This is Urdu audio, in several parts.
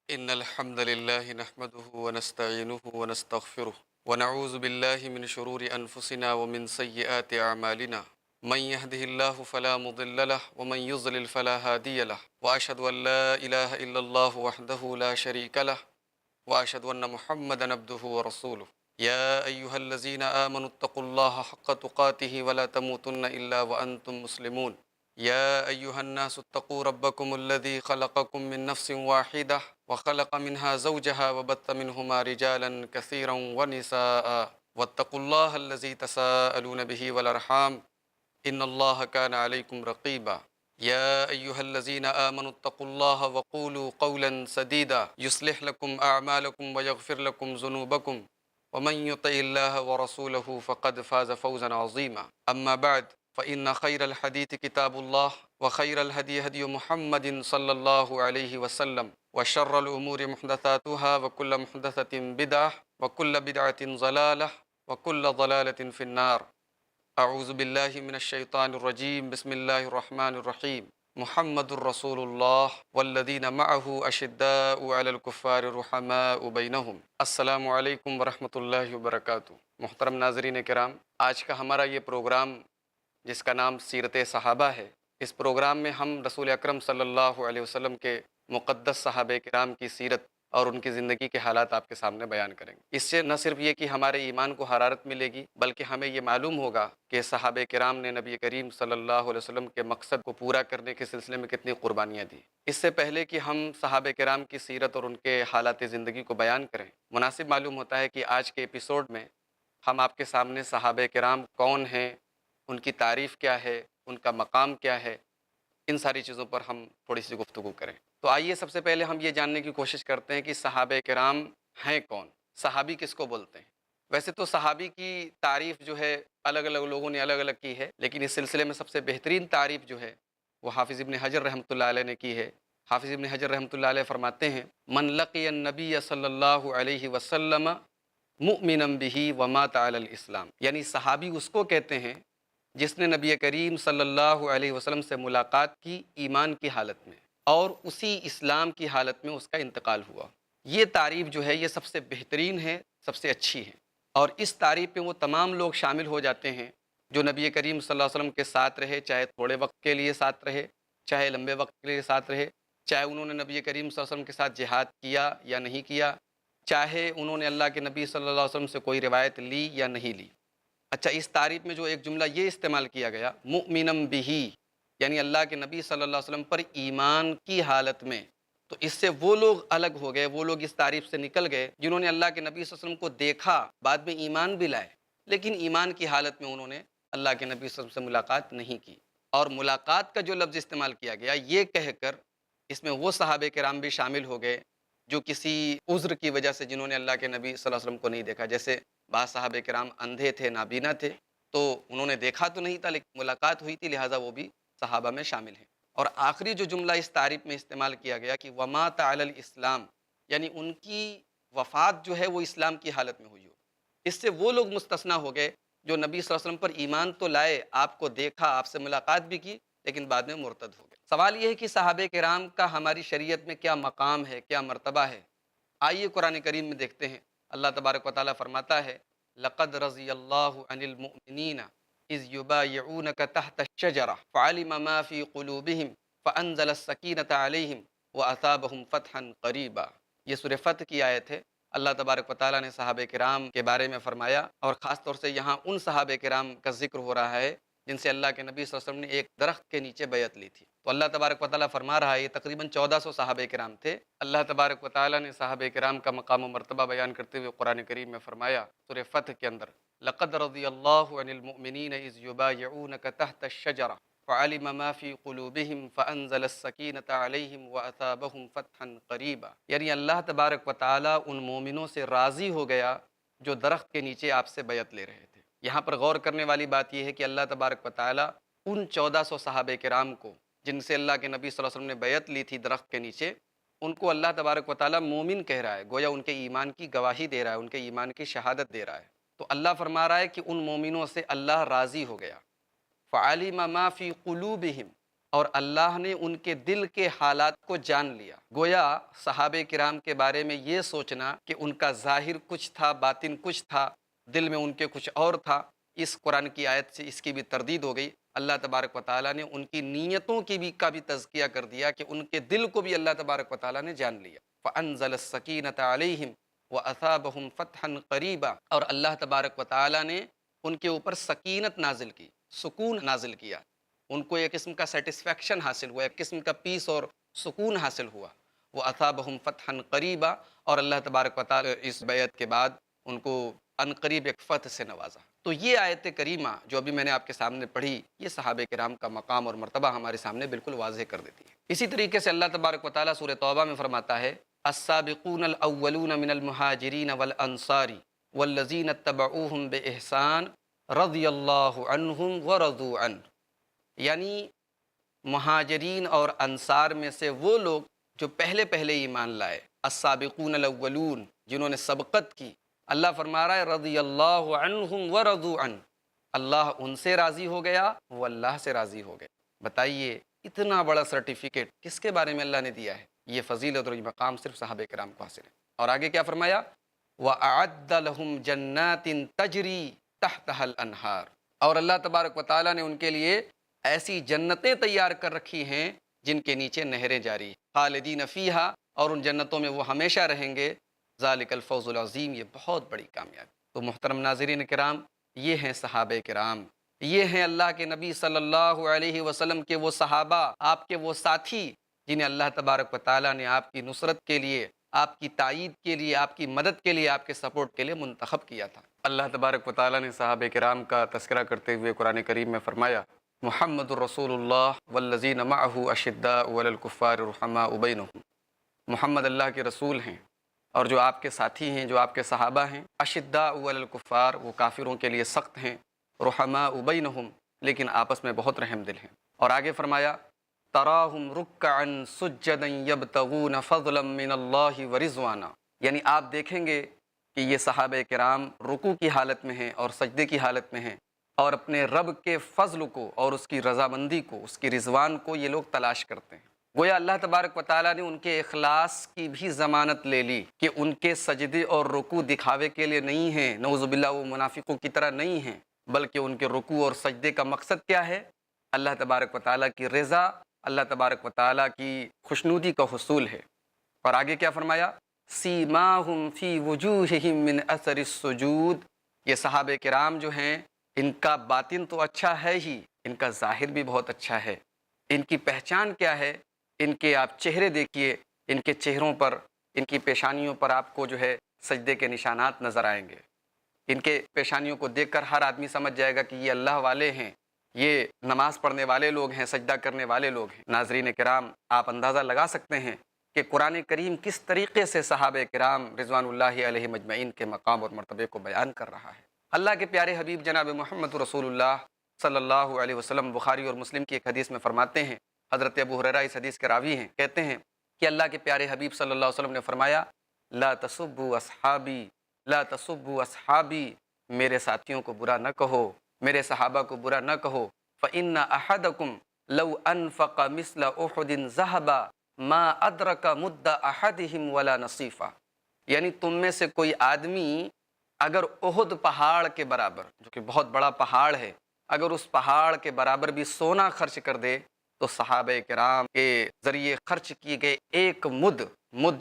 إن الحمد لله نحمده ونستعينه ونستغفره ونعوذ بالله من شرور أنفسنا ومن سيئات أعمالنا. من يهده الله فلا مضل له ومن يضلل فلا هادي له، وأشهد أن لا إله إلا الله وحده لا شريك له، وأشهد أن محمدا عبده ورسوله. يا أيها الذين آمنوا اتقوا الله حق تقاته ولا تموتن إلا وأنتم مسلمون. يا أيها الناس اتقوا ربكم الذي خلقكم من نفس واحدة وخلق منها زوجها وبث منهما رجالا كثيرا ونساء، واتقوا الله الذي تساءلون به والأرحام إن الله كان عليكم رقيبا. يا أيها الذين آمنوا اتقوا الله وقولوا قولا سديدا يصلح لكم أعمالكم ويغفر لكم ذنوبكم، ومن يطع الله ورسوله فقد فاز فوزا عظيما. أما بعد، فإن خير الحديث كتاب الله، وخير الهدي هدي محمد صلى الله عليه وسلم، وشر الأمور محدثاتها، وكل محدثة بدعة، وكل بدعة ضلالة، وكل ضلالة في النار. اعوذ باللہ من الشیطان الرجیم، بسم اللہ الرحمن الرحیم۔ محمد الرسول اللہ والذین معہ اشداء علی الکفار رحماء بینہم۔ السلام علیکم ورحمۃ اللہ وبرکاتہ۔ محترم ناظرین کرام، آج کا ہمارا یہ پروگرام جس کا نام سیرت صحابہ ہے، اس پروگرام میں ہم رسول اکرم صلی اللہ علیہ وسلم کے مقدس صحابہ کرام کی سیرت اور ان کی زندگی کے حالات آپ کے سامنے بیان کریں گے۔ اس سے نہ صرف یہ کہ ہمارے ایمان کو حرارت ملے گی، بلکہ ہمیں یہ معلوم ہوگا کہ صحابہ کرام نے نبی کریم صلی اللہ علیہ وسلم کے مقصد کو پورا کرنے کے سلسلے میں کتنی قربانیاں دی۔ اس سے پہلے کہ ہم صحابہ کرام کی سیرت اور ان کے حالات زندگی کو بیان کریں، مناسب معلوم ہوتا ہے کہ آج کے ایپیسوڈ میں ہم آپ کے سامنے صحابہ کرام کون ہیں، ان کی تعریف کیا ہے، ان کا مقام کیا ہے، ان ساری چیزوں پر ہم تھوڑی سی گفتگو کریں۔ تو آئیے سب سے پہلے ہم یہ جاننے کی کوشش کرتے ہیں کہ صحابہ کرام ہیں کون، صحابی کس کو بولتے ہیں۔ ویسے تو صحابی کی تعریف جو ہے الگ الگ لوگوں نے الگ الگ کی ہے، لیکن اس سلسلے میں سب سے بہترین تعریف جو ہے وہ حافظ ابن حجر رحمۃ اللہ علیہ نے کی ہے۔ حافظ ابن حجر رحمۃ اللہ علیہ فرماتے ہیں، من لقی النبی صلی اللہ علیہ وسلم مؤمنا بہ ومات علی الاسلام، یعنی صحابی اس کو کہتے ہیں جس نے نبی کریم صلی اللہ علیہ وسلم سے ملاقات کی ایمان کی حالت میں اور اسی اسلام کی حالت میں اس کا انتقال ہوا۔ یہ تعریف جو ہے یہ سب سے بہترین ہے، سب سے اچھی ہے، اور اس تعریف پہ وہ تمام لوگ شامل ہو جاتے ہیں جو نبی کریم صلی اللہ علیہ وسلم کے ساتھ رہے، چاہے تھوڑے وقت کے لیے ساتھ رہے، چاہے لمبے وقت کے لیے ساتھ رہے، چاہے انہوں نے نبی کریم صلی اللہ علیہ وسلم کے ساتھ جہاد کیا یا نہیں کیا، چاہے انہوں نے اللہ کے نبی صلی اللہ علیہ وسلم سے کوئی روایت لی یا نہیں لی۔ اچھا، اس تعریف میں جو ایک جملہ یہ استعمال کیا گیا، مؤمنم بہ، یعنی اللہ کے نبی صلی اللہ علیہ وسلم پر ایمان کی حالت میں، تو اس سے وہ لوگ الگ ہو گئے، وہ لوگ اس تعریف سے نکل گئے جنہوں نے اللہ کے نبی صلی اللہ علیہ وسلم کو دیکھا، بعد میں ایمان بھی لائے، لیکن ایمان کی حالت میں انہوں نے اللہ کے نبی صلی اللہ علیہ وسلم سے ملاقات نہیں کی۔ اور ملاقات کا جو لفظ استعمال کیا گیا یہ کہہ کر اس میں وہ صحابہ کرام بھی شامل ہو گئے جو کسی عذر کی وجہ سے جنہوں نے اللہ کے نبی صلی اللہ علیہ وسلم کو نہیں دیکھا، جیسے بعض صحابہ کرام اندھے تھے، نابینا تھے، تو انہوں نے دیکھا تو نہیں تھا لیکن ملاقات ہوئی تھی، لہٰذا وہ بھی صحابہ میں شامل ہیں۔ اور آخری جو جملہ اس تعریف میں استعمال کیا گیا کہ ومات علی الاسلام، یعنی ان کی وفات جو ہے وہ اسلام کی حالت میں ہوئی ہو، اس سے وہ لوگ مستثنیٰ ہو گئے جو نبی صلی اللہ علیہ وسلم پر ایمان تو لائے، آپ کو دیکھا، آپ سے ملاقات بھی کی، لیکن بعد میں مرتد ہو گئے۔ سوال یہ ہے کہ صحابہ کرام کا ہماری شریعت میں کیا مقام ہے، کیا مرتبہ ہے؟ آئیے قرآن کریم میں دیکھتے ہیں۔ اللہ تبارک و تعالیٰ فرماتا ہے، لقد رضی اللہ عن المؤمنین اذ یبایعونک تحت الشجرہ فعلم ما فی قلوبہم فانزل السکینۃ علیہم واثابہم فتحا قریبا۔ یہ سورہ فتح کی آیت ہے۔ اللہ تبارک و تعالیٰ نے صحابہ کرام کے بارے میں فرمایا، اور خاص طور سے یہاں ان صحابہ کرام کا ذکر ہو رہا ہے جن سے اللہ کے نبی صلی اللہ علیہ وسلم نے ایک درخت کے نیچے بیعت لی تھی۔ تو اللہ تبارک و تعالیٰ فرما رہا ہے، یہ تقریباً 1400 صحابہ کرام تھے۔ اللہ تبارک و تعالیٰ نے صحابہ کرام کا مقام و مرتبہ بیان کرتے ہوئے قرآن کریم میں فرمایا سورہ فتح کے اندر، لقد رضی اللہ عن المؤمنین اذ یبایعونک تحت الشجرہ فعلم ما فی قلوبہم فانزل السکینۃ علیہم واثابہم فتحا قریبا، یعنی اللہ تبارک و تعالیٰ ان مومنوں سے راضی ہو گیا جو درخت کے نیچے آپ سے بیعت لے رہے تھے۔ یہاں پر غور کرنے والی بات یہ ہے کہ اللہ تبارک و تعالیٰ ان 1400 صحابہ کرام کو جن سے اللہ کے نبی صلی اللہ علیہ وسلم نے بیعت لی تھی درخت کے نیچے، ان کو اللہ تبارک و تعالیٰ مومن کہہ رہا ہے، گویا ان کے ایمان کی گواہی دے رہا ہے، ان کے ایمان کی شہادت دے رہا ہے۔ تو اللہ فرما رہا ہے کہ ان مومنوں سے اللہ راضی ہو گیا۔ فعلم ما فی قلوبہم، اور اللہ نے ان کے دل کے حالات کو جان لیا۔ گویا صحابہ کرام کے بارے میں یہ سوچنا کہ ان کا ظاہر کچھ تھا، باطن کچھ تھا، دل میں ان کے کچھ اور تھا، اس قرآن کی آیت سے اس کی بھی تردید ہو گئی۔ اللہ تبارک و تعالیٰ نے ان کی نیتوں کا بھی تزکیہ کر دیا کہ ان کے دل کو بھی اللہ تبارک و تعالیٰ نے جان لیا۔ فَأَنزَلَ السَّكِينَةَ عَلَيْهِمْ وَأَثَابَهُمْ فَتْحًا قَرِيبًا، اور اللہ تبارک و تعالیٰ نے ان کے اوپر سکینت نازل کی، سکون نازل کیا، ان کو ایک قسم کا سیٹسفیکشن حاصل ہوا، ایک قسم کا پیس اور سکون حاصل ہوا۔ وَأَثَابَهُمْ فَتْحًا قَرِيبًا، اور اللہ تبارک و تعالیٰ اس بیعت کے بعد ان کو عنقریب ایک فتح سے نوازا۔ تو یہ آیت کریمہ جو ابھی میں نے آپ کے سامنے پڑھی، یہ صحابہ کرام کا مقام اور مرتبہ ہمارے سامنے بالکل واضح کر دیتی ہے۔ اسی طریقے سے اللہ تبارک و تعالیٰ سورہ توبہ میں فرماتا ہے السابقون الاولون من المہاجرین والانصار والذین اتبعوہم باحسان رضی اللہ عنہم ورضوا عنہ، یعنی مہاجرین اور انصار میں سے وہ لوگ جو پہلے ایمان لائے، السابقون الاولون، جنہوں نے سبقت کی، اللہ فرما رہا ہے رضی اللہ عنہم ورضوا عنہ، اللہ ان سے راضی ہو گیا، وہ اللہ سے راضی ہو گئے۔ بتائیے اتنا بڑا سرٹیفکیٹ کس کے بارے میں اللہ نے دیا ہے؟ یہ فضیلت اور یہ مقام صرف صحابہ کرام کو حاصل ہے۔ اور آگے کیا فرمایا؟ وَأَعَدَّ لَهُمْ جَنَّاتٍ تَجْرِي تَحْتَهَا الْأَنْهَارُ، اور اللہ تبارک و تعالیٰ نے ان کے لیے ایسی جنتیں تیار کر رکھی ہیں جن کے نیچے نہریں جاری، خالدین فیہا، اور ان جنتوں میں وہ ہمیشہ رہیں گے، ذالک الفوز العظیم، یہ بہت بڑی کامیابی۔ تو محترم ناظرین کرام، یہ ہیں صحابہ کرام، یہ ہیں اللہ کے نبی صلی اللہ علیہ وسلم کے وہ صحابہ، آپ کے وہ ساتھی جنہیں اللہ تبارک و تعالیٰ نے آپ کی نصرت کے لیے، آپ کی تائید کے لیے، آپ کی مدد کے لیے، آپ کے سپورٹ کے لیے منتخب کیا تھا۔ اللہ تبارک و تعالیٰ نے صحابہ کرام کا تذکرہ کرتے ہوئے قرآن کریم میں فرمایا محمد الرسول اللہ والذین معہ اشداء علی الکفار رحماء بینہم، محمد اللہ کے رسول ہیں اور جو آپ کے ساتھی ہیں، جو آپ کے صحابہ ہیں، اشداء علی الکفار، وہ کافروں کے لیے سخت ہیں، رحماء بینہم، لیکن آپس میں بہت رحم دل ہیں۔ اور آگے فرمایا تراہم رکعا سجدا یبتغون فضلا من اللہ ورضوانا، یعنی آپ دیکھیں گے کہ یہ صحابہ کرام رکوع کی حالت میں ہیں اور سجدے کی حالت میں ہیں، اور اپنے رب کے فضل کو اور اس کی رضامندی کو، اس کی رضوان کو یہ لوگ تلاش کرتے ہیں۔ گویا اللہ تبارک و تعالیٰ نے ان کے اخلاص کی بھی ضمانت لے لی کہ ان کے سجدے اور رکوع دکھاوے کے لیے نہیں ہیں، نعوذ باللہ وہ منافقوں کی طرح نہیں ہیں، بلکہ ان کے رکوع اور سجدے کا مقصد کیا ہے؟ اللہ تبارک و تعالیٰ کی رضا، اللہ تبارک و تعالیٰ کی خوشنودی کا حصول ہے۔ اور آگے کیا فرمایا؟ سیماہم فی وجوہہم من اثر السجود، یہ صحابہ کرام جو ہیں ان کا باطن تو اچھا ہے ہی، ان کا ظاہر بھی بہت اچھا ہے۔ ان کی پہچان کیا ہے؟ ان کے آپ چہرے دیکھیے، ان کے چہروں پر، ان کی پیشانیوں پر آپ کو جو ہے سجدے کے نشانات نظر آئیں گے۔ ان کے پیشانیوں کو دیکھ کر ہر آدمی سمجھ جائے گا کہ یہ اللہ والے ہیں، یہ نماز پڑھنے والے لوگ ہیں، سجدہ کرنے والے لوگ ہیں۔ ناظرین کرام، آپ اندازہ لگا سکتے ہیں کہ قرآن کریم کس طریقے سے صحابہ کرام رضوان اللہ علیہ مجمعین کے مقام اور مرتبے کو بیان کر رہا ہے۔ اللہ کے پیارے حبیب جناب محمد رسول اللہ صلی اللہ علیہ وسلم بخاری اور مسلم کی ایک حدیث میں فرماتے ہیں، حضرت ابو ہریرہ اس حدیث کے راوی ہیں، کہتے ہیں کہ اللہ کے پیارے حبیب صلی اللہ علیہ وسلم نے فرمایا لا تسبوا اصحابی، لا تسبوا اصحابی، میرے ساتھیوں کو برا نہ کہو، میرے صحابہ کو برا نہ کہو، فإن أحدكم لو أنفق مثل أحد ذهبا ما أدرك مد أحدهم ولا نصيفا، یعنی تم میں سے کوئی آدمی اگر احد پہاڑ کے برابر، جو کہ بہت بڑا پہاڑ ہے، اگر اس پہاڑ کے برابر بھی سونا خرچ کر دے تو صحابہ کرام کے ذریعے خرچ کیے گئے ایک مد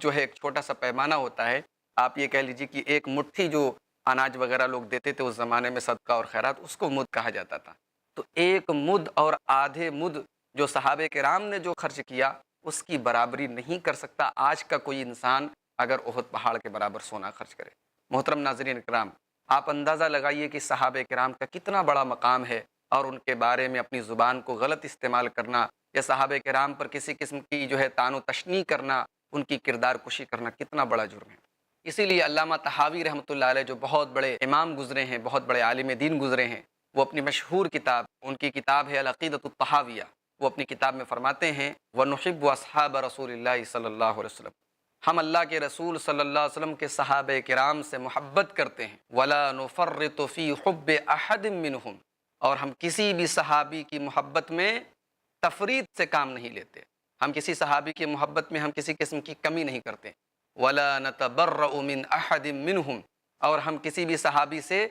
جو ہے ایک چھوٹا سا پیمانہ ہوتا ہے، آپ یہ کہہ لیجیے کہ ایک مٹھی جو اناج وغیرہ لوگ دیتے تھے اس زمانے میں صدقہ اور خیرات، اس کو مد کہا جاتا تھا۔ تو ایک مد اور آدھے مد جو صحابہ کرام نے جو خرچ کیا اس کی برابری نہیں کر سکتا آج کا کوئی انسان اگر احد پہاڑ کے برابر سونا خرچ کرے۔ محترم ناظرین کرام، آپ اندازہ لگائیے کہ صحابہ کرام کا کتنا بڑا مقام ہے، اور ان کے بارے میں اپنی زبان کو غلط استعمال کرنا یا صحابہ کرام پر کسی قسم کی جو ہے طعن و تشنیع کرنا، ان کی کردار کشی کرنا کتنا بڑا جرم ہے۔ اسی لیے علامہ طحاوی رحمۃ اللہ علیہ جو بہت بڑے امام گزرے ہیں، بہت بڑے عالم دین گزرے ہیں، وہ اپنی مشہور کتاب، ان کی کتاب ہے العقیدۃ الطحاویہ، وہ اپنی کتاب میں فرماتے ہیں وَنُحِبُّ أَصْحَابَ رسول اللہ صلی اللہ علیہ وسلم، ہم اللہ کے رسول صلی اللہ علیہ وسلم کے صحابہ کرام سے محبت کرتے ہیں، وَلَا نُفَرِّطُ فِي حُبِّ أَحَدٍ مِّنْهُمْ، اور ہم کسی بھی صحابی کی محبت میں تفرید سے کام نہیں لیتے، ہم کسی صحابی کی محبت میں ہم کسی قسم کی کمی نہیں کرتے، ولا نتبرأ من احد منہم، اور ہم کسی بھی صحابی سے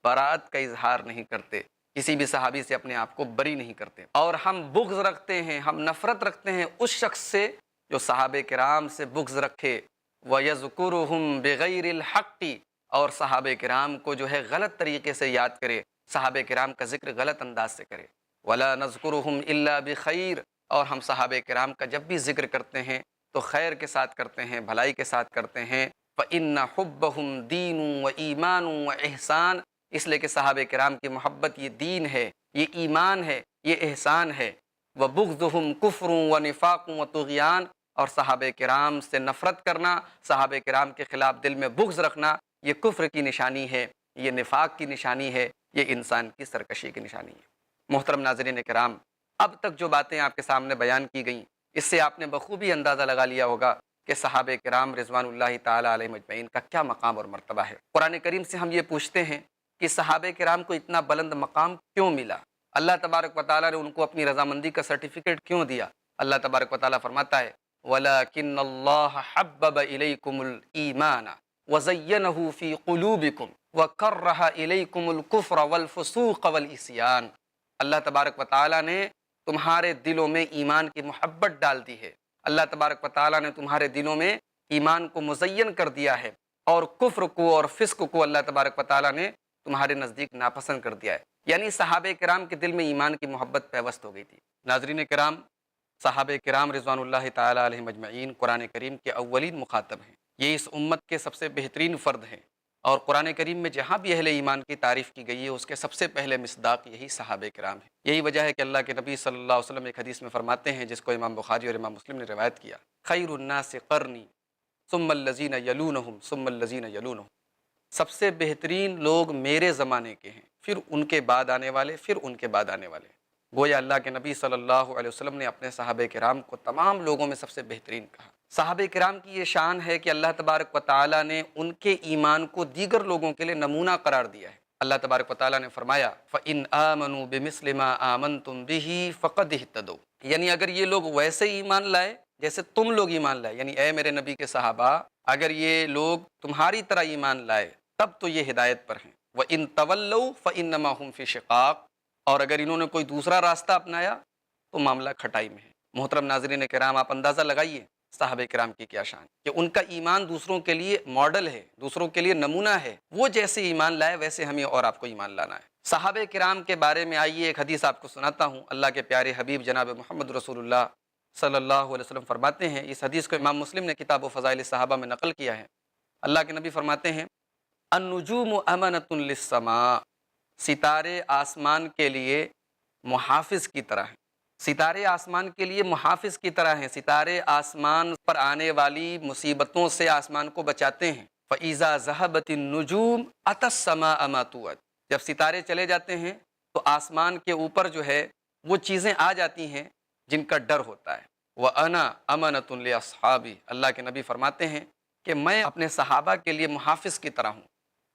براءت کا اظہار نہیں کرتے، کسی بھی صحابی سے اپنے آپ کو بری نہیں کرتے، اور ہم بغض رکھتے ہیں، ہم نفرت رکھتے ہیں اس شخص سے جو صحابہ کرام سے بغض رکھے، وَيَذْكُرُهُمْ بِغَيْرِ الْحَقِّ، اور صحابہ کرام کو جو ہے غلط طریقے سے یاد کرے، صحابہ کرام کا ذکر غلط انداز سے کرے، وَلَا نَذْكُرُهُمْ إِلَّا بِخَيْرٍ، اور ہم صحابہ کرام کا جب بھی ذکر کرتے ہیں تو خیر کے ساتھ کرتے ہیں، بھلائی کے ساتھ کرتے ہیں، فَإِنَّ حُبَّهُمْ دِينٌ وَإِيمَانٌ وَإِحْسَانٌ، اس لیے کہ صحابہ کرام کی محبت یہ دین ہے، یہ ایمان ہے، یہ احسان ہے، وَبُغْضُهُمْ كُفْرٌ وَنِفَاقٌ وَطُغْيَانٌ، اور صحابہ کرام سے نفرت کرنا، صحابہ کرام کے خلاف دل میں بغض رکھنا، یہ کفر کی نشانی ہے، یہ نفاق کی نشانی ہے، یہ انسان کی سرکشی کی نشانی ہے۔ محترم ناظرین کرام، اب تک جو باتیں آپ کے سامنے بیان کی گئیں، اس سے آپ نے بخوبی اندازہ لگا لیا ہوگا کہ صحابہ کرام رضوان اللہ تعالیٰ علیہ مجمعین کا کیا مقام اور مرتبہ ہے۔ قرآن کریم سے ہم یہ پوچھتے ہیں کہ صحابہ کرام کو اتنا بلند مقام کیوں ملا؟ اللہ تبارک و تعالیٰ نے ان کو اپنی رضامندی کا سرٹیفکیٹ کیوں دیا؟ اللہ تبارک و تعالیٰ فرماتا ہے وَلَكِنَّ اللَّهَ حَبَّبَ إِلَيْكُمُ الْإِيمَانَ وَزَيَّنَهُ فِي قُلُوبِكُمْ وَكَرَّهَ إِلَيْكُمُ الْكُفْرَ وَالْفُسُوقَ وَالْعِصْيَانَ، اللہ تبارک و تعالیٰ نے تمہارے دلوں میں ایمان کی محبت ڈال دی ہے، اللہ تبارک و تعالیٰ نے تمہارے دلوں میں ایمان کو مزین کر دیا ہے، اور کفر کو اور فسق کو اللہ تبارک و تعالیٰ نے تمہارے نزدیک ناپسند کر دیا ہے، یعنی صحابہ کرام کے دل میں ایمان کی محبت پیوست ہو گئی تھی۔ ناظرین کرام، صحابہ کرام رضوان اللہ تعالیٰ علیہ مجمعین قرآن کریم کے اولین مخاطب ہیں، یہ اس امت کے سب سے بہترین فرد ہیں، اور قرآن کریم میں جہاں بھی اہل ایمان کی تعریف کی گئی ہے اس کے سب سے پہلے مصداق یہی صحابہ کرام ہیں۔ یہی وجہ ہے کہ اللہ کے نبی صلی اللہ علیہ وسلم ایک حدیث میں فرماتے ہیں، جس کو امام بخاری اور امام مسلم نے روایت کیا، خیر الناس قرنی ثم الذین یلونہم ثم الذین یلونہم، سب سے بہترین لوگ میرے زمانے کے ہیں، پھر ان کے بعد آنے والے، پھر ان کے بعد آنے والے۔ گویا اللہ کے نبی صلی اللہ علیہ وسلم نے اپنے صحابہ کرام کو تمام لوگوں میں سب سے بہترین کہا۔ صحابہ کرام کی یہ شان ہے کہ اللہ تبارک و تعالیٰ نے ان کے ایمان کو دیگر لوگوں کے لیے نمونہ قرار دیا ہے۔ اللہ تبارک و تعالیٰ نے فرمایا فَإِنْ آمَنُوا بِمِثْلِ مَا آمَنْتُمْ بِهِ فَقَدْ اهْتَدَوْا، یعنی اگر یہ لوگ ویسے ایمان لائے جیسے تم لوگ ایمان لائے، یعنی اے میرے نبی کے صحابہ، اگر یہ لوگ تمہاری طرح ایمان لائے تب تو یہ ہدایت پر ہیں۔ وَإِنْ تَوَلَّوْا فَإِنَّمَا هُمْ فِي شِقَاقٍ، اور اگر انہوں نے کوئی دوسرا راستہ اپنایا تو معاملہ کھٹائی میں ہے۔ محترم ناظرین کرام، آپ اندازہ لگائیے صحابہ کرام کی کیا شان، کہ ان کا ایمان دوسروں کے لیے ماڈل ہے، دوسروں کے لیے نمونہ ہے، وہ جیسے ایمان لائے ویسے ہمیں اور آپ کو ایمان لانا ہے۔ صحابہ کرام کے بارے میں آئیے ایک حدیث آپ کو سناتا ہوں۔ اللہ کے پیارے حبیب جناب محمد رسول اللہ صلی اللہ علیہ وسلم فرماتے ہیں، اس حدیث کو امام مسلم نے کتاب و فضائل صحابہ میں نقل کیا ہے۔ اللہ کے نبی فرماتے ہیں النجوم امنۃ للسماء، ستارے آسمان کے لیے محافظ کی طرح ہیں، ستارے آسمان کے لیے محافظ کی طرح ہیں، ستارے آسمان پر آنے والی مصیبتوں سے آسمان کو بچاتے ہیں۔ فَإِذَا ذَهَبَتِ النُّجُومُ أَتَى السَّمَاءَ مَا تُوعَدُ، جب ستارے چلے جاتے ہیں تو آسمان کے اوپر جو ہے وہ چیزیں آ جاتی ہیں جن کا ڈر ہوتا ہے۔ وَأَنَا أَمَنَةٌ لِأَصْحَابِي، اللہ کے نبی فرماتے ہیں کہ میں اپنے صحابہ کے لیے محافظ کی طرح ہوں۔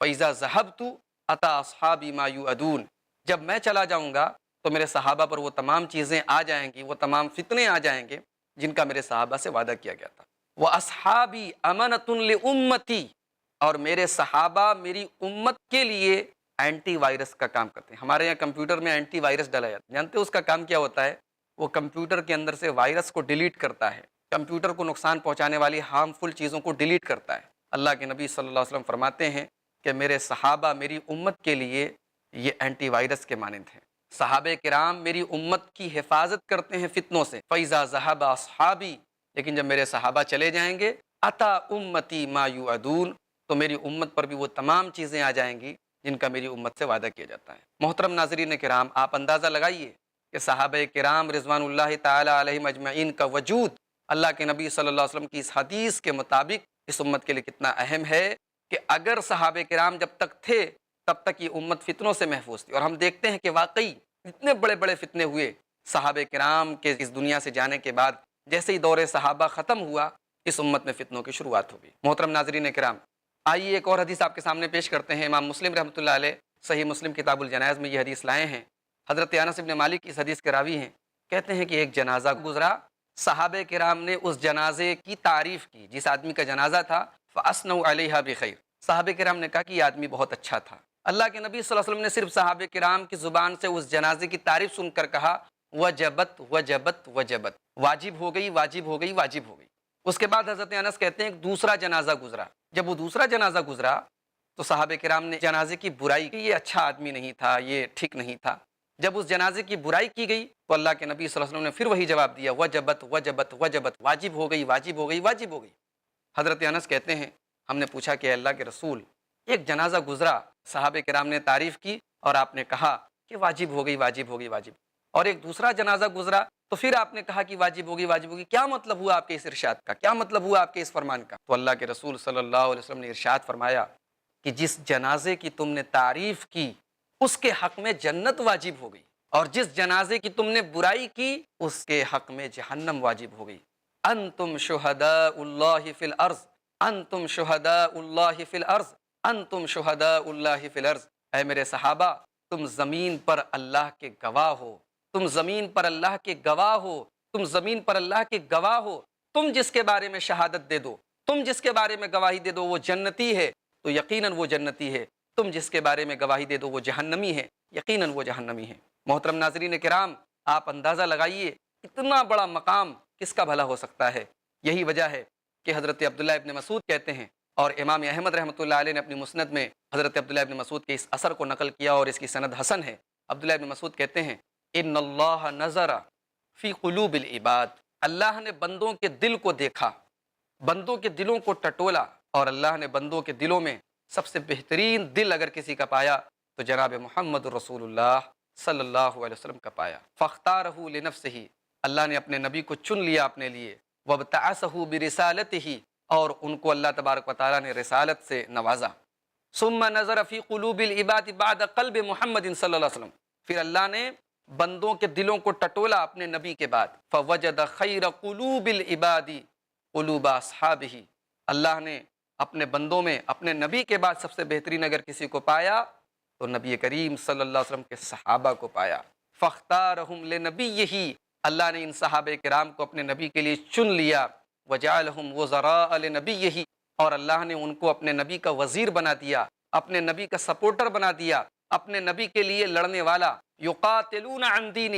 فَإِذَا ذَهَبْتُ أَتَى أَصْحَابِي مَا يُوعَدُونَ، جب میں چلا جاؤں گا تو میرے صحابہ پر وہ تمام چیزیں آ جائیں گی، وہ تمام فتنے آ جائیں گے جن کا میرے صحابہ سے وعدہ کیا گیا تھا۔ وَأَصْحَابِي أَمَنَةٌ لِأُمَّتِي، اور میرے صحابہ میری امت کے لیے اینٹی وائرس کا کام کرتے ہیں۔ ہمارے یہاں کمپیوٹر میں اینٹی وائرس ڈالا جاتا ہے، جانتے ہیں اس کا کام کیا ہوتا ہے؟ وہ کمپیوٹر کے اندر سے وائرس کو ڈیلیٹ کرتا ہے، کمپیوٹر کو نقصان پہنچانے والی ہارمفل چیزوں کو ڈیلیٹ کرتا ہے۔ اللہ کے نبی صلی اللہ علیہ وسلم فرماتے ہیں کہ میرے صحابہ میری امت کے لیے یہ اینٹی وائرس کے مانند ہیں۔ صحابہ کرام میری امت کی حفاظت کرتے ہیں فتنوں سے۔ فَإِذَا ذَهَبَ أَصْحَابِي، لیکن جب میرے صحابہ چلے جائیں گے أَتَى أُمَّتِي مَا يُوعَدُونَ، تو میری امت پر بھی وہ تمام چیزیں آ جائیں گی جن کا میری امت سے وعدہ کیا جاتا ہے۔ محترم ناظرین کرام، آپ اندازہ لگائیے کہ صحابہ کرام رضوان اللہ تعالیٰ علیہ مجمعین کا وجود اللہ کے نبی صلی اللہ علیہ وسلم کی اس حدیث کے مطابق اس امت کے لیے کتنا اہم ہے، کہ اگر صحابہ کرام جب تک تھے تب تک یہ امت فتنوں سے محفوظ تھی۔ اور ہم دیکھتے ہیں کہ واقعی اتنے بڑے بڑے فتنے ہوئے صحابہ کرام کے اس دنیا سے جانے کے بعد، جیسے ہی دور صحابہ ختم ہوا اس امت میں فتنوں کی شروعات ہو گئی۔ محترم ناظرین کرام، آئیے ایک اور حدیث آپ کے سامنے پیش کرتے ہیں۔ امام مسلم رحمۃ اللہ علیہ صحیح مسلم کتاب الجنائز میں یہ حدیث لائے ہیں۔ حضرت انس بن مالک اس حدیث کے راوی ہیں کہتے ہیں کہ ایک جنازہ گزرا، صحابہ کرام نے اس جنازے کی تعریف کی، جس آدمی کا جنازہ تھا، فَأَثْنَوْا عَلَيْهَا بِخَيْرٍ، صحابہ کرام نے کہا کہ یہ آدمی بہت اچھا تھا۔ اللہ کے نبی صلی اللہ علیہ وسلم نے صرف صحابہ کرام کی زبان سے اس جنازے کی تعریف سن کر کہا وجبت وجبت وجبت، واجب ہو گئی واجب ہو گئی واجب ہو گئی۔ اس کے بعد حضرت انس کہتے ہیں ایک دوسرا جنازہ گزرا، جب وہ دوسرا جنازہ گزرا تو صحابہ کرام نے جنازے کی برائی کی، یہ اچھا آدمی نہیں تھا، یہ ٹھیک نہیں تھا۔ جب اس جنازے کی برائی کی گئی تو اللہ کے نبی صلی اللہ علیہ وسلم نے پھر وہی جواب دیا وجبت وجبت وجبت، واجب ہو گئی واجب ہو گئی واجب ہو گئی۔ حضرت انس کہتے ہیں ہم نے پوچھا کہ اللہ کے رسول، ایک جنازہ گزرا، صحابہ کرام نے تعریف کی اور آپ نے کہا کہ واجب ہو گئی واجب ہو گئی واجب، اور ایک دوسرا جنازہ گزرا تو پھر آپ نے کہا کہ واجب ہوگی واجب ہوگی، کیا مطلب ہوا آپ کے اس ارشاد کا، کیا مطلب ہوا آپ کے اس فرمان کا؟ تو اللہ کے رسول صلی اللہ علیہ وسلم نے ارشاد فرمایا کہ جس جنازے کی تم نے تعریف کی اس کے حق میں جنت واجب ہو گئی، اور جس جنازے کی تم نے برائی کی اس کے حق میں جہنم واجب ہو گئی۔ انتم شہداء اللہ فی الارض، انتم شہداء اللہ فی الارض، انتم شہداء اللہ فی الارض، اے میرے صحابہ تم زمین پر اللہ کے گواہ ہو، تم زمین پر اللہ کے گواہ ہو، تم زمین پر اللہ کے گواہ ہو۔ تم جس کے بارے میں شہادت دے دو، تم جس کے بارے میں گواہی دے دو وہ جنتی ہے تو یقیناً وہ جنتی ہے، تم جس کے بارے میں گواہی دے دو وہ جہنمی ہے، یقیناً وہ جہنمی ہے۔ محترم ناظرین کرام، آپ اندازہ لگائیے اتنا بڑا مقام کس کا بھلا ہو سکتا ہے۔ یہی وجہ ہے کہ حضرت عبداللہ ابن مسعود کہتے ہیں، اور امام احمد رحمۃ اللہ علیہ نے اپنی مسند میں حضرت عبداللہ ابن مسعود کے اس اثر کو نقل کیا اور اس کی سند حسن ہے۔ عبداللہ ابن مسعود کہتے ہیں ان اللہ نظر فی قلوب العباد، اللہ نے بندوں کے دل کو دیکھا، بندوں کے دلوں کو ٹٹولا، اور اللہ نے بندوں کے دلوں میں سب سے بہترین دل اگر کسی کا پایا تو جناب محمد رسول اللہ صلی اللہ علیہ وسلم کا پایا۔ فاختارہ لنفسہ، اللہ نے اپنے نبی کو چن لیا اپنے لیے، وابتعثہ برسالتہ، اور ان کو اللہ تبارک و تعالیٰ نے رسالت سے نوازا۔ ثم نظر فی قلوب العباد بعد قلب محمد صلی اللہ علیہ وسلم، پھر اللہ نے بندوں کے دلوں کو ٹٹولا اپنے نبی کے بعد، فوجد خیر قلوب العباد قلوب اصحابہ، اللہ نے اپنے بندوں میں اپنے نبی کے بعد سب سے بہترین اگر کسی کو پایا تو نبی کریم صلی اللہ علیہ وسلم کے صحابہ کو پایا۔ فاختارہم لنبیہ، اللہ نے ان صحابہ کرام کو اپنے نبی کے لیے چن لیا، وجعلہم وزراء لنبیہ، اور اللہ نے ان کو اپنے نبی کا وزیر بنا دیا، اپنے نبی کا سپورٹر بنا دیا، اپنے نبی کے لیے لڑنے والا۔ یقاتلون عن دینہ،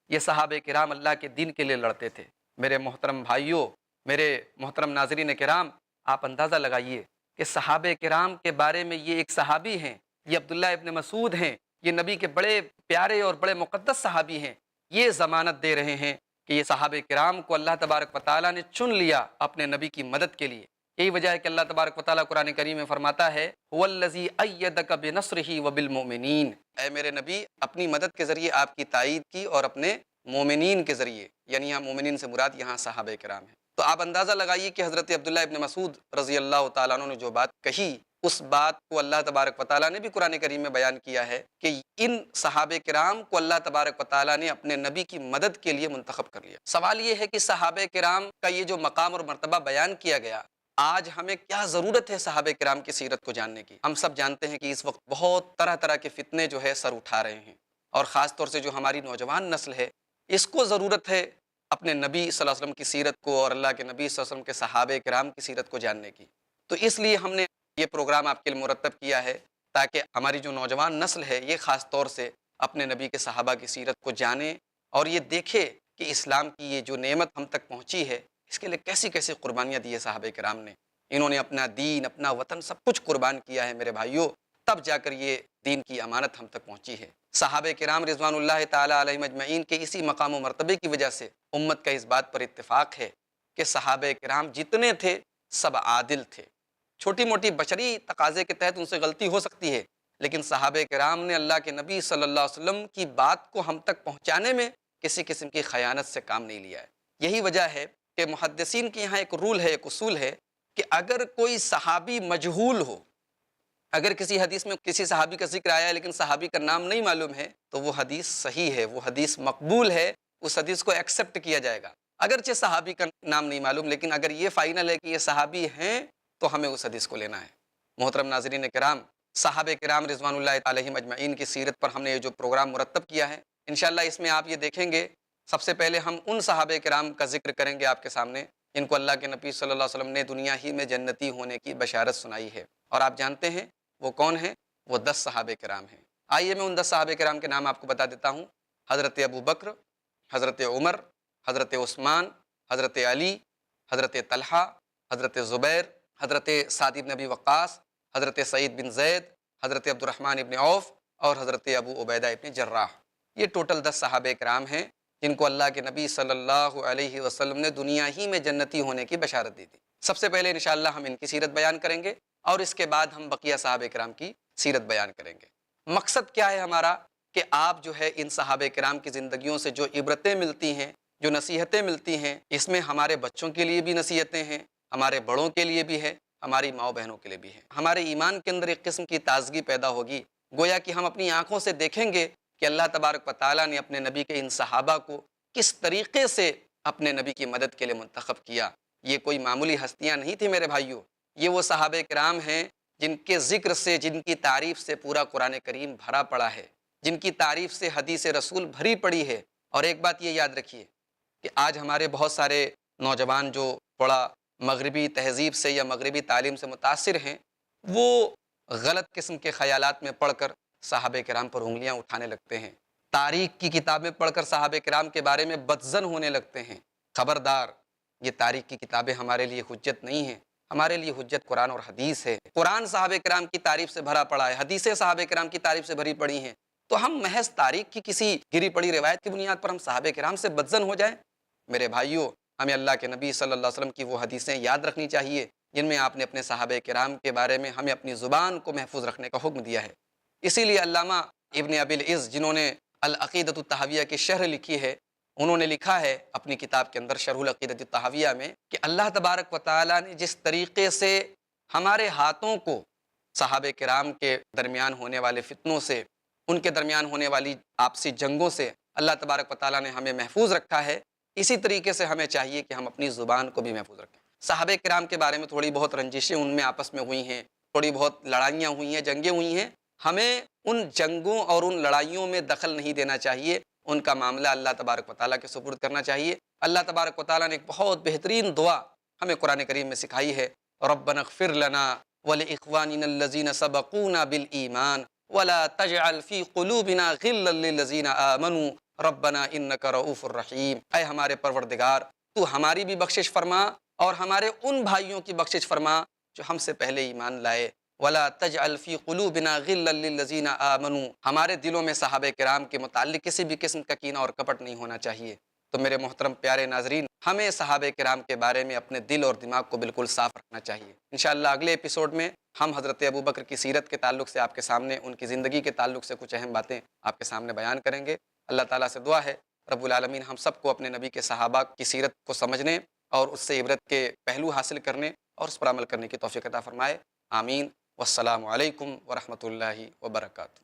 یہ صحابہ کرام اللہ کے دین کے لیے لڑتے تھے۔ میرے محترم بھائیوں، میرے محترم ناظرین کرام، آپ اندازہ لگائیے کہ صحابہ کرام کے بارے میں یہ ایک صحابی ہیں، یہ عبداللہ ابن مسعود ہیں، یہ نبی کے بڑے پیارے اور بڑے مقدس صحابی ہیں، یہ ضمانت دے رہے ہیں کہ یہ صحابہ کرام کو اللہ تبارک و تعالیٰ نے چن لیا اپنے نبی کی مدد کے لیے۔ یہی وجہ ہے کہ اللہ تبارک و تعالیٰ قرآن کریم میں فرماتا ہے هو الذی ایدک بنصرہ وبالمؤمنین، اے میرے نبی اپنی مدد کے ذریعے آپ کی تائید کی اور اپنے مومنین کے ذریعے، یعنی یہاں مومنین سے مراد یہاں صحابہ کرام ہیں۔ تو آپ اندازہ لگائیے کہ حضرت عبداللہ ابن مسعود رضی اللہ تعالیٰ عنہ نے جو بات کہی، اس بات کو اللہ تبارک و تعالیٰ نے بھی قرآن کریم میں بیان کیا ہے کہ ان صحابہ کرام کو اللہ تبارک و تعالیٰ نے اپنے نبی کی مدد کے لیے منتخب کر لیا۔ سوال یہ ہے کہ صحابہ کرام کا یہ جو مقام اور مرتبہ بیان کیا گیا، آج ہمیں کیا ضرورت ہے صحابہ کرام کی سیرت کو جاننے کی؟ ہم سب جانتے ہیں کہ اس وقت بہت طرح طرح کے فتنے جو ہے سر اٹھا رہے ہیں، اور خاص طور سے جو ہماری نوجوان نسل ہے اس کو ضرورت ہے اپنے نبی صلی اللہ علیہ وسلم کی سیرت کو اور اللہ کے نبی صلی اللہ علیہ وسلم کے صحابہ کرام کی سیرت کو جاننے کی۔ تو اس لیے ہم نے یہ پروگرام آپ کے لیے مرتب کیا ہے تاکہ ہماری جو نوجوان نسل ہے یہ خاص طور سے اپنے نبی کے صحابہ کی سیرت کو جانے اور یہ دیکھے کہ اسلام کی یہ جو نعمت ہم تک پہنچی ہے اس کے لیے کیسی کیسی قربانیاں دی ہے صحابہ کرام نے۔ انہوں نے اپنا دین، اپنا وطن سب کچھ قربان کیا ہے میرے بھائیوں، تب جا کر یہ دین کی امانت ہم تک پہنچی ہے۔ صحابہ کرام رضوان اللہ تعالیٰ علیہم اجمعین کے اسی مقام و مرتبے کی وجہ سے امت کا اس بات پر اتفاق ہے کہ صحابہ کرام جتنے تھے سب عادل تھے۔ چھوٹی موٹی بشری تقاضے کے تحت ان سے غلطی ہو سکتی ہے، لیکن صحابہ کرام نے اللہ کے نبی صلی اللہ علیہ وسلم کی بات کو ہم تک پہنچانے میں کسی قسم کی خیانت سے کام نہیں لیا ہے۔ یہی وجہ ہے کہ محدثین کے یہاں ایک رول ہے، ایک اصول ہے کہ اگر کوئی صحابی مجہول ہو، اگر کسی حدیث میں کسی صحابی کا ذکر آیا ہے لیکن صحابی کا نام نہیں معلوم ہے تو وہ حدیث صحیح ہے، وہ حدیث مقبول ہے، اس حدیث کو ایکسیپٹ کیا جائے گا اگرچہ صحابی کا نام نہیں معلوم، لیکن اگر یہ فائنل ہے کہ یہ صحابی ہیں تو ہمیں اس حدیث کو لینا ہے۔ محترم ناظرین کرام، صحابہ کرام رضوان اللہ علیہم اجمعین کی سیرت پر ہم نے یہ جو پروگرام مرتب کیا ہے، انشاءاللہ اس میں آپ یہ دیکھیں گے سب سے پہلے ہم ان صحابہ کرام کا ذکر کریں گے آپ کے سامنے جن کو اللہ کے نبی صلی اللہ علیہ وسلم نے دنیا ہی میں جنتی ہونے کی بشارت سنائی ہے، اور آپ جانتے ہیں وہ کون ہیں؟ وہ 10 صحابہ کرام ہیں۔ آئیے میں ان 10 صحابہ کرام کے نام آپ کو بتا دیتا ہوں۔ حضرت ابو بکر، حضرت عمر، حضرت عثمان، حضرت علی، حضرت طلحہ، حضرت زبیر، حضرت سعد بن ابی وقاص، حضرت سعید بن زید، حضرت عبد الرحمن ابن عوف اور حضرت ابو عبیدہ ابن جراح۔ یہ ٹوٹل 10 صحابہ کرام ہیں جن کو اللہ کے نبی صلی اللہ علیہ وسلم نے دنیا ہی میں جنتی ہونے کی بشارت دی تھی۔ سب سے پہلے انشاءاللہ ہم ان کی سیرت بیان کریں گے، اور اس کے بعد ہم بقیہ صحابہ کرام کی سیرت بیان کریں گے۔ مقصد کیا ہے ہمارا؟ کہ آپ جو ہے ان صحابہ کرام کی زندگیوں سے جو عبرتیں ملتی ہیں، جو نصیحتیں ملتی ہیں، اس میں ہمارے بچوں کے لیے بھی نصیحتیں ہیں، ہمارے بڑوں کے لیے بھی ہے، ہماری ماؤں بہنوں کے لیے بھی ہے۔ ہمارے ایمان کے اندر ایک قسم کی تازگی پیدا ہوگی، گویا کہ ہم اپنی آنکھوں سے دیکھیں گے کہ اللہ تبارک و تعالیٰ نے اپنے نبی کے ان صحابہ کو کس طریقے سے اپنے نبی کی مدد کے لیے منتخب کیا۔ یہ کوئی معمولی ہستیاں نہیں تھی میرے بھائیوں، یہ وہ صحابہ کرام ہیں جن کے ذکر سے، جن کی تعریف سے پورا قرآن کریم بھرا پڑا ہے، جن کی تعریف سے حدیث رسول بھری پڑی ہے۔ اور ایک بات یہ یاد رکھیے کہ آج ہمارے بہت سارے نوجوان جو تھوڑا مغربی تہذیب سے یا مغربی تعلیم سے متاثر ہیں، وہ غلط قسم کے خیالات میں پڑھ کر صحابہ کرام پر انگلیاں اٹھانے لگتے ہیں، تاریخ کی کتابیں پڑھ کر صحابہ کرام کے بارے میں بدظن ہونے لگتے ہیں۔ خبردار، یہ تاریخ کی کتابیں ہمارے لیے حجت نہیں ہیں، ہمارے لیے حجت قرآن اور حدیث ہے۔ قرآن صحابہ کرام کی تعریف سے بھرا پڑا ہے، حدیثیں صحابہ کرام کی تعریف سے بھری پڑی ہیں، تو ہم محض تاریخ کی کسی گری پڑی روایت کی بنیاد پر ہم صحابہ کرام سے بدظن ہو جائیں؟ میرے بھائیوں، ہمیں اللہ کے نبی صلی اللہ علیہ وسلم کی وہ حدیثیں یاد رکھنی چاہیے جن میں آپ نے اپنے صحابہ کرام کے بارے میں ہمیں اپنی زبان کو محفوظ رکھنے کا حکم دیا ہے۔ اسی لیے علامہ ابن ابی العز جنہوں نے العقیدۃ الطحاویہ کی شرح لکھی ہے، انہوں نے لکھا ہے اپنی کتاب کے اندر شرح العقیدۃ الطحاویہ میں کہ اللہ تبارک و تعالیٰ نے جس طریقے سے ہمارے ہاتھوں کو صحابہ کرام کے درمیان ہونے والے فتنوں سے، ان کے درمیان ہونے والی آپسی جنگوں سے اللہ تبارک و تعالیٰ نے ہمیں محفوظ رکھا ہے، اسی طریقے سے ہمیں چاہیے کہ ہم اپنی زبان کو بھی محفوظ رکھیں۔ صحابہ کرام کے بارے میں تھوڑی بہت رنجشیں ان میں آپس میں ہوئی ہیں، تھوڑی بہت لڑائیاں ہوئی ہیں، جنگیں ہوئی ہیں، ہمیں ان جنگوں اور ان لڑائیوں میں دخل نہیں دینا چاہیے، ان کا معاملہ اللہ تبارک و تعالیٰ کے سپرد کرنا چاہیے۔ اللہ تبارک و تعالیٰ نے ایک بہت بہترین دعا ہمیں قرآن کریم میں سکھائی ہے، ربنا اغفر لنا ولاخواننا الذین سبقونا بالایمان ولا تجعل فی قلوبنا غلا للذین آمنوا ربنا انک رؤوف الرحیم۔ اے ہمارے پروردگار، تو ہماری بھی بخشش فرما اور ہمارے ان بھائیوں کی بخشش فرما جو ہم سے پہلے ایمان لائے۔ ولا تجعل فی قلوبنا غلا للذین آمنوا، ہمارے دلوں میں صحابہ کرام کے متعلق کسی بھی قسم کا کینہ اور کپٹ نہیں ہونا چاہیے۔ تو میرے محترم پیارے ناظرین، ہمیں صحابہ کرام کے بارے میں اپنے دل اور دماغ کو بالکل صاف رکھنا چاہیے۔ انشاءاللہ اگلے ایپیسوڈ میں ہم حضرت ابو بکر کی سیرت کے تعلق سے آپ کے سامنے، ان کی زندگی کے تعلق سے کچھ اہم باتیں آپ کے سامنے بیان کریں گے۔ اللہ تعالیٰ سے دعا ہے رب العالمین ہم سب کو اپنے نبی کے صحابہ کی سیرت کو سمجھنے اور اس سے عبرت کے پہلو حاصل کرنے اور اس پر عمل کرنے کی توفیق عطا فرمائے۔ آمین۔ والسلام علیکم ورحمۃ اللہ وبرکاتہ۔